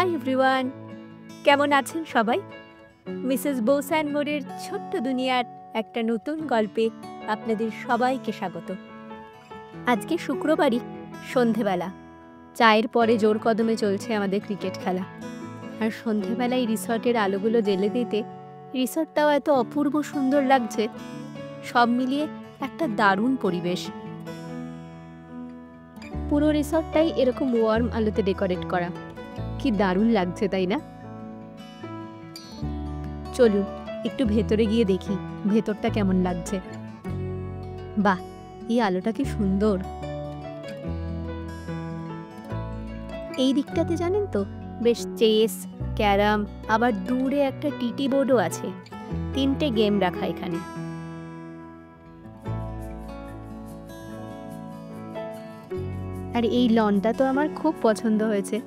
Hi everyone, কেমন আছেন সবাই? মিসেস বোস অ্যান্ড মোরের ছোট্ট দুনিয়ার একটা নতুন গল্পে আপনাদের সবাইকে স্বাগত। আজকে শুক্রবারই সন্ধেবেলা, চায়ের পরে জোর কদমে চলছে আমাদের ক্রিকেট খেলা। আর সন্ধেবেলায় রিসর্টের আলোগুলো জ্বেলে দিতে রিসর্টটাও এত অপূর্ব সুন্দর লাগছে। সব মিলিয়ে একটা দারুণ পরিবেশ। পুরো রিসর্টটাই এরকম ওয়ার্ম আলোতে ডেকোরেট করা। কি দারুণ লাগছে, তাই না? চলুন একটু ভেতরে গিয়ে দেখি ভেতরটা কেমন লাগছে। বাহ, এই আলোটা কি সুন্দর। এই দিকটাতে জানেন তো বেশ চেস, ক্যারাম, আবার দূরে একটা টিটি বোর্ডও আছে। 3টে গেম রাখা এখানে। আর এই লনটা তো আমার খুব পছন্দ হয়েছে।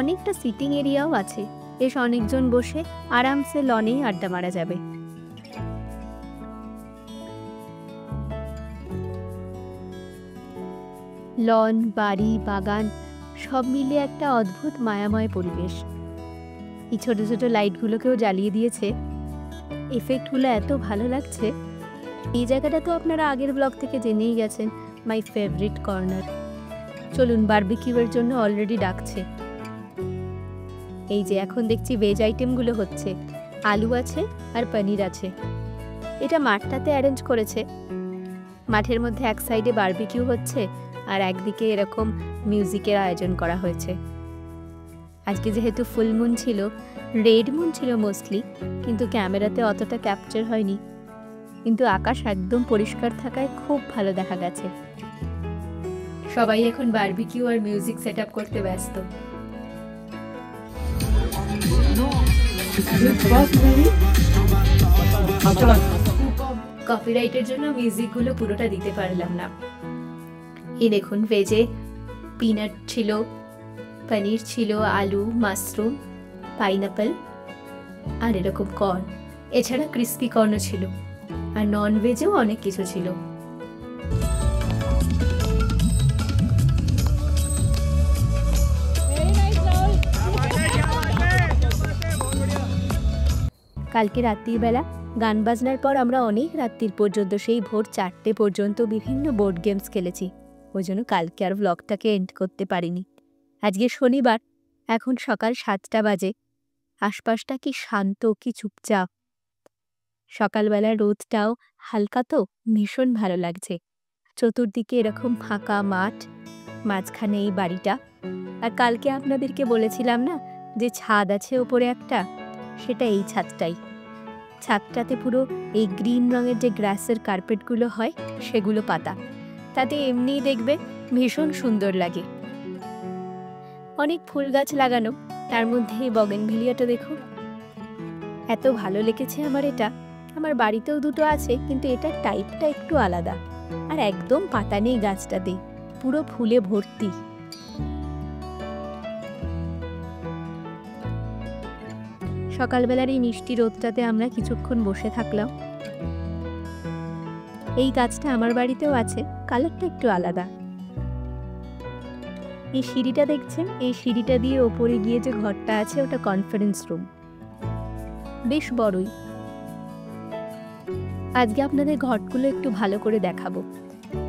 অনেকটা সিটিং এরিয়াও আছে, বেশ অনেকজন বসে আরামসে লনেই আড্ডা মারা যাবে। লন, বাড়ি, বাগান সব মিলিয়ে একটা অদ্ভুত মায়াময় পরিবেশ। এই ছোট ছোট লাইটগুলোকেও জ্বালিয়ে দিয়েছে। এফেক্টগুলো এত ভালো লাগছে। এই জায়গাটা তো আপনারা আগের ব্লগ থেকে জেনেই গেছেন, মাই ফেভারিট কর্নার। চলুন, বারবিকিউয়ের জন্য অলরেডি ডাকছে। এই যে এখন দেখছি ভেজ আইটেমগুলো হচ্ছে। আলু আছে আর পনির আছে। এটা মাঠটাতে অ্যারেঞ্জ করেছে। মাঠের মধ্যে এক সাইডে বারবিকিউ হচ্ছে আর একদিকে এরকম মিউজিকের আয়োজন করা হয়েছে। আজকে যেহেতু ফুল মুন ছিল, রেড মুন ছিল মোস্টলি, কিন্তু ক্যামেরাতে অতটা ক্যাপচার হয়নি। কিন্তু আকাশ একদম পরিষ্কার থাকায় খুব ভালো দেখা গেছে। সবাই এখন বারবিকিউ আর মিউজিক সেট আপ করতে ব্যস্ত। কপিরাইটের জন্য মিউজিকগুলো পুরোটা দিতে পারলাম না। এই দেখুন, ভেজে পিনাট ছিল, পনির ছিল, আলু, মাশরুম, পাইনাপেল আর এরকম কর্ন। এছাড়া ক্রিস্পি কর্নও ছিল। আর নন ভেজেও অনেক কিছু ছিল। কালকে রাত্রিবেলা গান বাজনার পর আমরা অনেক রাত্রির পর্যন্ত, সেই ভোর 4টে পর্যন্ত বিভিন্ন বোর্ড গেমস খেলেছি। ওই জন্য কালকে আর ব্লগটাকে এন্ড করতে পারিনি। আজকে শনিবার, এখন সকাল 7টা বাজে। আশপাশটা কি শান্ত, কি চুপচাপ। সকালবেলা রোদটাও হালকা, তো ভীষণ ভালো লাগছে। চতুর্দিকে এরকম ফাঁকা মাঠ, মাঝখানে এই বাড়িটা। আর কালকে আপনাদেরকে বলেছিলাম না যে ছাদ আছে ওপরে একটা, সেটা এই ছাদটাই। ছাদটাতে পুরো এই গ্রিন রঙের যে গ্রাসের কার্পেটগুলো হয় সেগুলো পাতা। তাতে এমনিই দেখবে ভীষণ সুন্দর লাগে। অনেক ফুল গাছ লাগানো, তার মধ্যে এই বগেনভিলিয়াটা দেখুন, এত ভালো লেগেছে আমার এটা। আমার বাড়িতেও 2টো আছে, কিন্তু এটার টাইপটা একটু আলাদা। আর একদম পাতা নেই গাছটাতে, পুরো ফুলে ভর্তি। সকালবেলার এই মিষ্টি রোদটাতে আমরা কিছুক্ষণ বসে থাকলাম। এই গাছটা আমার বাড়িতেও আছে, কালারটা একটু আলাদা। এই সিঁড়িটা দেখছেন, এই সিঁড়িটা দিয়ে ওপরে গিয়ে যে ঘরটা আছে ওটা কনফারেন্স রুম, বেশ বড়ই। আজকে আপনাদের ঘরগুলো একটু ভালো করে দেখাবো।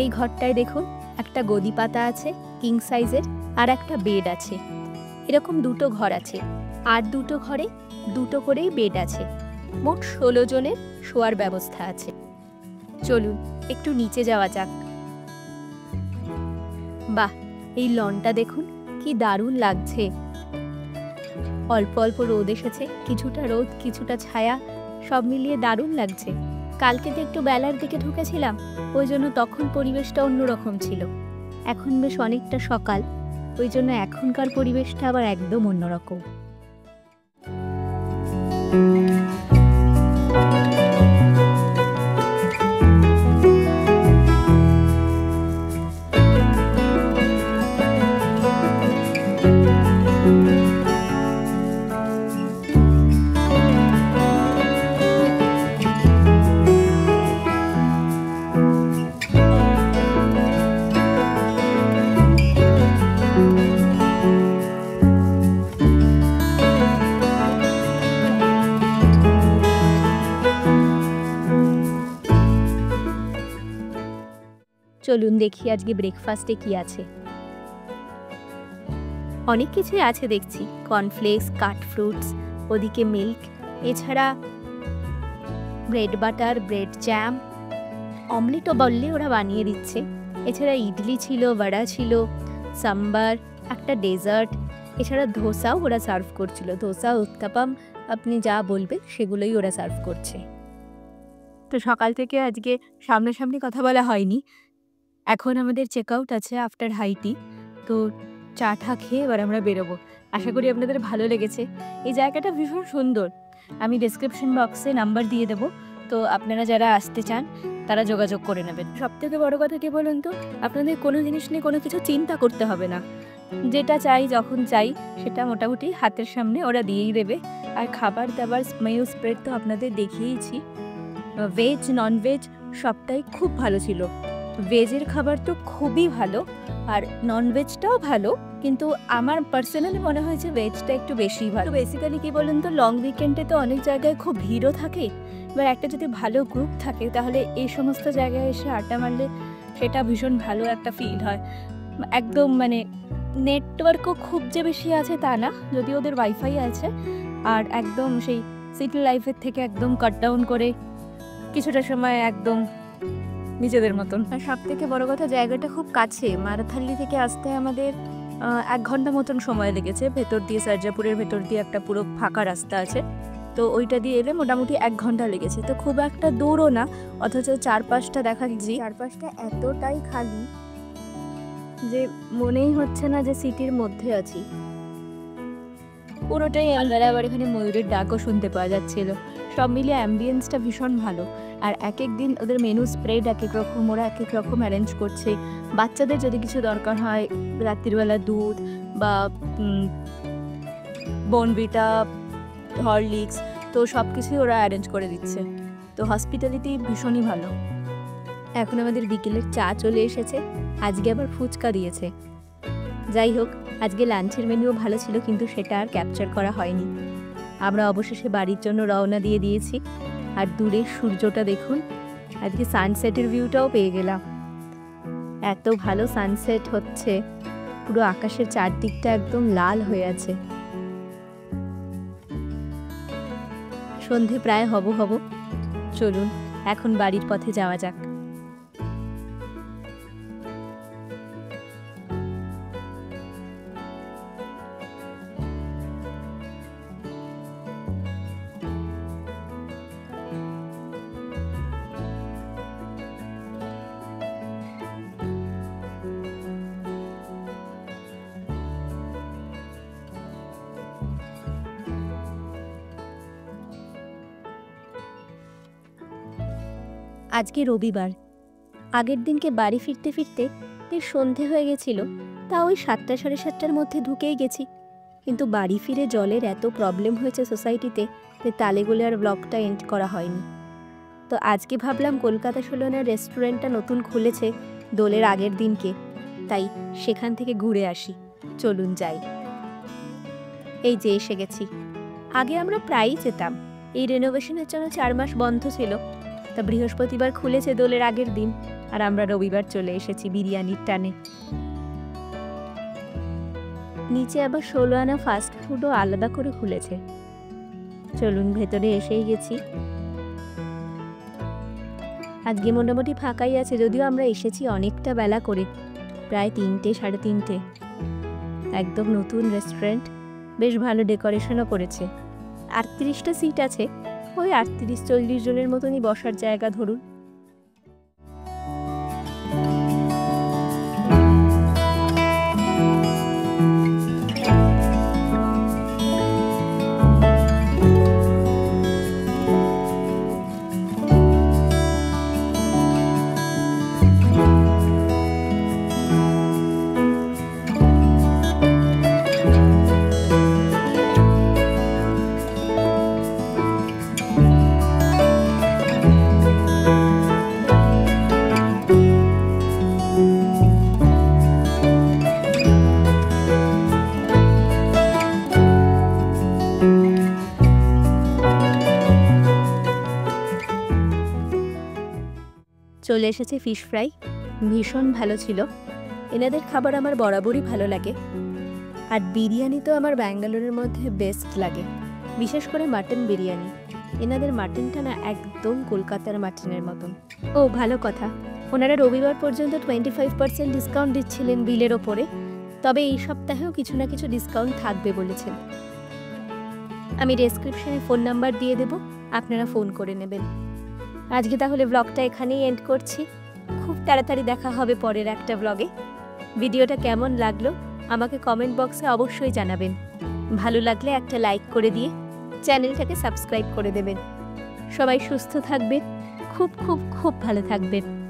এই ঘরটায় দেখুন, একটা গদি পাতা আছে কিং সাইজের, আর একটা বেড আছে। এরকম 2টো ঘর আছে, আর 2টো ঘরে 2টো করেই বেড আছে। মোট 16 জনের শোয়ার ব্যবস্থা আছে। চলুন একটু নিচে যাওয়া যাক। বাহ, এই লনটা দেখুন কি দারুণ লাগছে। অল্প অল্প রোদ এসেছে, কিছুটা রোদ কিছুটা ছায়া, সব মিলিয়ে দারুণ লাগছে। কালকে তো একটু বেলার দিকে ঢুকেছিলাম, ওই জন্য তখন পরিবেশটা অন্যরকম ছিল। এখন বেশ অনেকটা সকাল, ওই জন্য এখনকার পরিবেশটা আবার একদম অন্যরকম। চলুন দেখি আজকে ব্রেকফাস্টে কি আছে। অনেক কিছুই আছে দেখছি, কর্নফ্লেক্স, কাট ফ্রুটস, ওদিকে মিল্ক, এছাড়া ব্রেড বাটার, ব্রেড জ্যাম, অমলেটও বললে ওরা বানিয়ে দিচ্ছে। এছাড়া ইডলি ছিল, বড়া ছিল, সাম্বার, একটা ডেজার্ট, এছাড়া ধোসাও ওরা সার্ভ করছিল। ধোসা, উত্তাপাম, আপনি যা বলবেন সেগুলোই ওরা সার্ভ করছে। তো সকাল থেকে আজকে সামনাসামনি কথা বলা হয়নি। এখন আমাদের চেক আউট আছে আফটার হাইটি। তো চা টা খেয়ে এবার আমরা বেরোবো। আশা করি আপনাদের ভালো লেগেছে। এই জায়গাটা ভীষণ সুন্দর। আমি ডেসক্রিপশন বক্সে নাম্বার দিয়ে দেবো, তো আপনারা যারা আসতে চান তারা যোগাযোগ করে নেবেন। সবথেকে বড় কথা কি বলুন তো, আপনাদের কোনো জিনিস নিয়ে কোনো কিছু চিন্তা করতে হবে না। যেটা চাই যখন চাই সেটা মোটামুটি হাতের সামনে ওরা দিয়েই দেবে। আর খাবার দাবার মেনু স্প্রেড তো আপনাদের দেখিয়েছি। ভেজ ননভেজ সবটাই খুব ভালো ছিল। ভেজের খাবার তো খুবই ভালো, আর ননভেজটাও ভালো, কিন্তু আমার পার্সোনালি মনে হয়েছে ভেজটা একটু বেশি ভালো। বেসিক্যালি কি বলুন তো, লং উইকেন্ডে তো অনেক জায়গায় খুব ভিড়ও থাকে। এবার একটা যদি ভালো গ্রুপ থাকে তাহলে এই সমস্ত জায়গায় এসে আড্ডা মারলে সেটা ভীষণ ভালো একটা ফিল হয়। একদম মানে নেটওয়ার্কও খুব যে বেশি আছে তা না, যদি ওদের ওয়াইফাই আছে, আর একদম সেই সিটি লাইফের থেকে একদম কাট ডাউন করে কিছুটা সময় একদম নিজেদের মতন। আর সব থেকে বড় কথা, জায়গাটা খুব কাছে। মারাথাল্লি থেকে আসতে আমাদের 1 ঘন্টা মতন সময় লেগেছে। ভেতর দিয়ে সার্জাপুরের ভেতর দিয়ে একটা পুরো ফাঁকা রাস্তা আছে, তো ওইটা দিয়ে এলে মোটামুটি 1 ঘন্টা লেগেছে। তো খুব একটা দূরও না, অথচ চারপাশটা দেখাচ্ছি, চারপাশটা এতটাই খালি যে মনেই হচ্ছে না যে সিটির মধ্যে আছি। পুরোটাই আলাদা। আবার এখানে ময়ূরের ডাকও শুনতে পাওয়া যাচ্ছিল। সব মিলিয়ে অ্যাম্বিয়েন্সটা ভীষণ ভালো। আর এক এক দিন ওদের মেনু স্প্রেড এক এক রকম, ওরা এক এক রকম অ্যারেঞ্জ করছে। বাচ্চাদের যদি কিছু দরকার হয়, রাত্রিবেলা দুধ বা বোনভিটা, হরলিক্স, তো সব কিছুই ওরা অ্যারেঞ্জ করে দিচ্ছে। তো হসপিটালিটি ভীষণই ভালো। এখন আমাদের বিকেলের চা চলে এসেছে, আজকে আবার ফুচকা দিয়েছে। যাই হোক, আজকে লাঞ্চের মেনুও ভালো ছিল, কিন্তু সেটা আর ক্যাপচার করা হয়নি। আমরা অবশেষে বাড়ির জন্য রওনা দিয়ে দিয়েছি। আর দূরের সূর্যটা দেখুন, আজকে সানসেটের ভিউটাও পেয়ে গেলাম। এত ভালো সানসেট হচ্ছে, পুরো আকাশের চারদিকটা একদম লাল হয়ে আছে। সন্ধে প্রায় হব। চলুন এখন বাড়ির পথে যাওয়া যাক। আজকে রবিবার। আগের দিনকে বাড়ি ফিরতে ফিরতে বেশ সন্ধে হয়ে গেছিল, তা ওই 7টা সাড়ে 7টার মধ্যে ঢুকেই গেছি। কিন্তু বাড়ি ফিরে জলের এত প্রবলেম হয়েছে সোসাইটিতে যে তালেগুলো আর ব্লগটা এন্ড করা হয়নি। তো আজকে ভাবলাম কলকাতা 16 রেস্টুরেন্টটা নতুন খুলেছে দোলের আগের দিনকে, তাই সেখান থেকে ঘুরে আসি। চলুন যাই। এই যে এসে গেছি। আগে আমরা প্রায়ই যেতাম, এই রেনোভেশনের জন্য 4 মাস বন্ধ ছিল। তা বৃহস্পতিবার খুলেছে দোলের আগের দিন, আর আমরা রবিবার চলে এসেছি বিরিয়ানির টানে। নিচে আবার 16 আনা ফাস্ট ফুডও আলাদা করে খুলেছে। চলুন, ভেতরে এসেই গেছি। আজকে মোটামুটি ফাঁকাই আছে, যদিও আমরা এসেছি অনেকটা বেলা করে, প্রায় 3টে সাড়ে 3টে। একদম নতুন রেস্টুরেন্ট, বেশ ভালো ডেকোরেশনও করেছে। 38টা সিট আছে, ওই 38-40 জনের মতনই বসার জায়গা ধরুন। চলে এসেছে ফিশ ফ্রাই। ভীষণ ভালো ছিল। এনাদের খাবার আমার বরাবরই ভালো লাগে। আর বিরিয়ানি তো আমার ব্যাঙ্গালোরের মধ্যে বেস্ট লাগে, বিশেষ করে মাটন বিরিয়ানি। এনাদের মাটনটা না একদম কলকাতার মাটনের মতন। ও ভালো কথা, ওনারা রবিবার পর্যন্ত 25% ডিসকাউন্ট দিচ্ছিলেন বিলের ওপরে। তবে এই সপ্তাহেও কিছু না কিছু ডিসকাউন্ট থাকবে বলেছেন। আমি ডেসক্রিপশনে ফোন নাম্বার দিয়ে দেব, আপনারা ফোন করে নেবেন। আজকে তাহলে ব্লগটা এখানেই এন্ড করছি। খুব তাড়াতাড়ি দেখা হবে পরের একটা ব্লগে। ভিডিওটা কেমন লাগলো আমাকে কমেন্ট বক্সে অবশ্যই জানাবেন। ভালো লাগলে একটা লাইক করে দিয়ে চ্যানেলটাকে সাবস্ক্রাইব করে দেবেন। সবাই সুস্থ থাকবেন, খুব খুব খুব ভালো থাকবেন।